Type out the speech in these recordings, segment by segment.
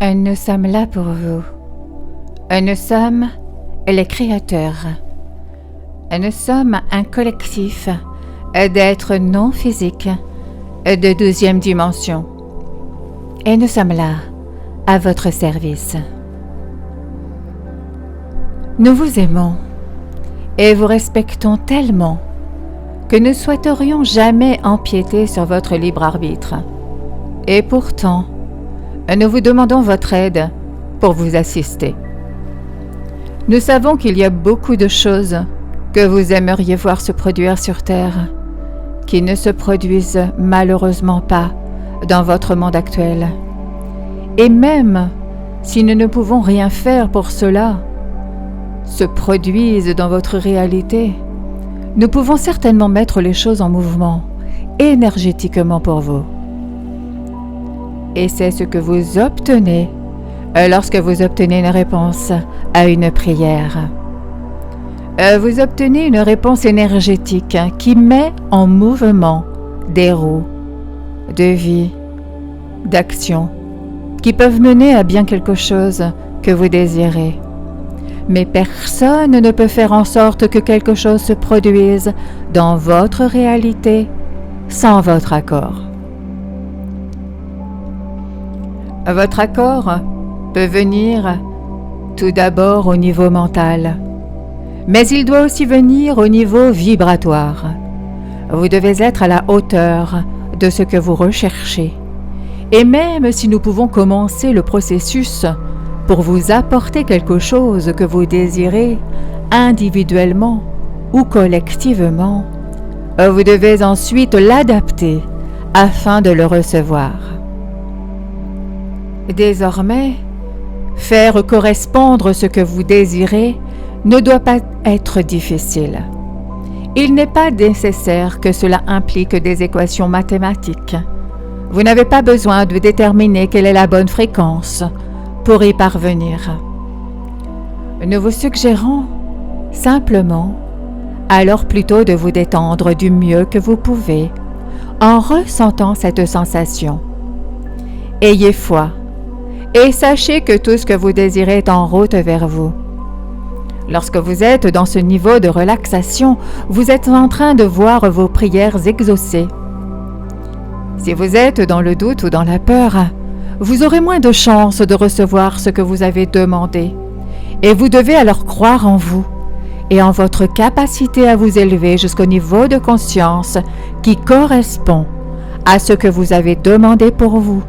Nous sommes là pour vous. Nous sommes les créateurs. Nous sommes un collectif d'êtres non physiques de 12e dimension. Et nous sommes là, à votre service. Nous vous aimons et vous respectons tellement que nous souhaiterions jamais empiéter sur votre libre arbitre. Et pourtant, nous vous demandons votre aide pour vous assister. Nous savons qu'il y a beaucoup de choses que vous aimeriez voir se produire sur Terre, qui ne se produisent malheureusement pas dans votre monde actuel. Et même si nous ne pouvons rien faire pour cela, se produisent dans votre réalité, nous pouvons certainement mettre les choses en mouvement énergétiquement pour vous. Et c'est ce que vous obtenez lorsque vous obtenez une réponse à une prière. Vous obtenez une réponse énergétique qui met en mouvement des roues de vie, d'action, qui peuvent mener à bien quelque chose que vous désirez. Mais personne ne peut faire en sorte que quelque chose se produise dans votre réalité sans votre accord. Votre accord peut venir tout d'abord au niveau mental, mais il doit aussi venir au niveau vibratoire. Vous devez être à la hauteur de ce que vous recherchez. Et même si nous pouvons commencer le processus pour vous apporter quelque chose que vous désirez individuellement ou collectivement, vous devez ensuite l'adapter afin de le recevoir. Désormais, faire correspondre ce que vous désirez ne doit pas être difficile. Il n'est pas nécessaire que cela implique des équations mathématiques. Vous n'avez pas besoin de déterminer quelle est la bonne fréquence pour y parvenir. Nous vous suggérons simplement alors plutôt de vous détendre du mieux que vous pouvez en ressentant cette sensation. Ayez foi et sachez que tout ce que vous désirez est en route vers vous. Lorsque vous êtes dans ce niveau de relaxation, vous êtes en train de voir vos prières exaucées. Si vous êtes dans le doute ou dans la peur, vous aurez moins de chances de recevoir ce que vous avez demandé. Et vous devez alors croire en vous et en votre capacité à vous élever jusqu'au niveau de conscience qui correspond à ce que vous avez demandé pour vous,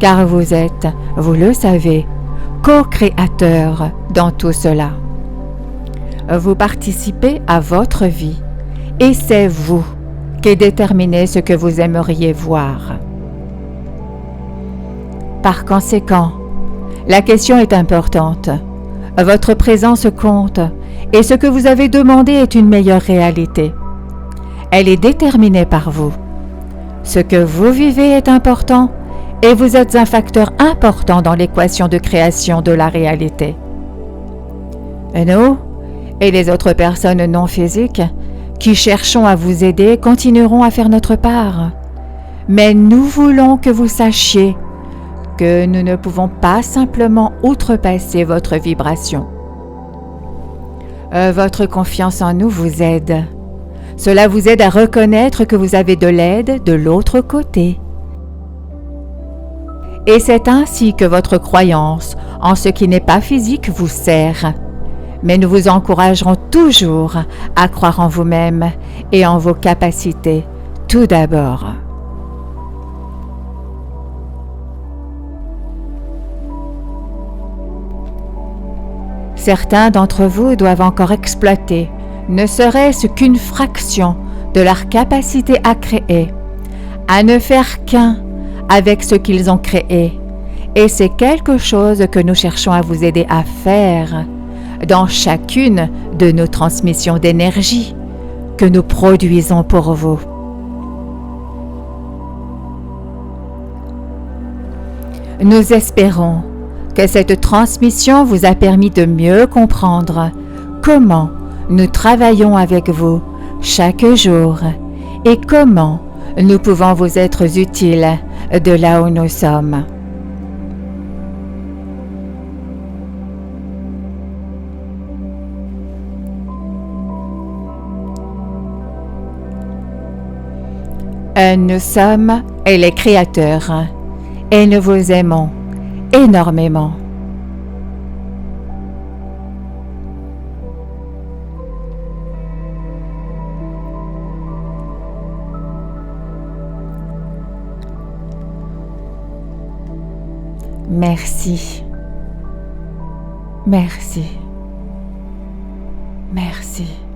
car vous êtes, vous le savez, co-créateur dans tout cela. Vous participez à votre vie et c'est vous qui déterminez ce que vous aimeriez voir. Par conséquent, la question est importante. Votre présence compte et ce que vous avez demandé est une meilleure réalité. Elle est déterminée par vous. Ce que vous vivez est important et vous êtes un facteur important dans l'équation de création de la réalité. Nous et les autres personnes non physiques qui cherchons à vous aider continuerons à faire notre part. Mais nous voulons que vous sachiez que nous ne pouvons pas simplement outrepasser votre vibration. Votre confiance en nous vous aide. Cela vous aide à reconnaître que vous avez de l'aide de l'autre côté. Et c'est ainsi que votre croyance en ce qui n'est pas physique vous sert. Mais nous vous encouragerons toujours à croire en vous-même et en vos capacités, tout d'abord. Certains d'entre vous doivent encore exploiter, ne serait-ce qu'une fraction de leur capacité à créer, à ne faire qu'un avec ce qu'ils ont créé. Et c'est quelque chose que nous cherchons à vous aider à faire dans chacune de nos transmissions d'énergie que nous produisons pour vous. Nous espérons que cette transmission vous a permis de mieux comprendre comment nous travaillons avec vous chaque jour et comment nous pouvons vous être utiles de là où nous sommes. Nous sommes les créateurs et nous vous aimons énormément. Merci. Merci. Merci.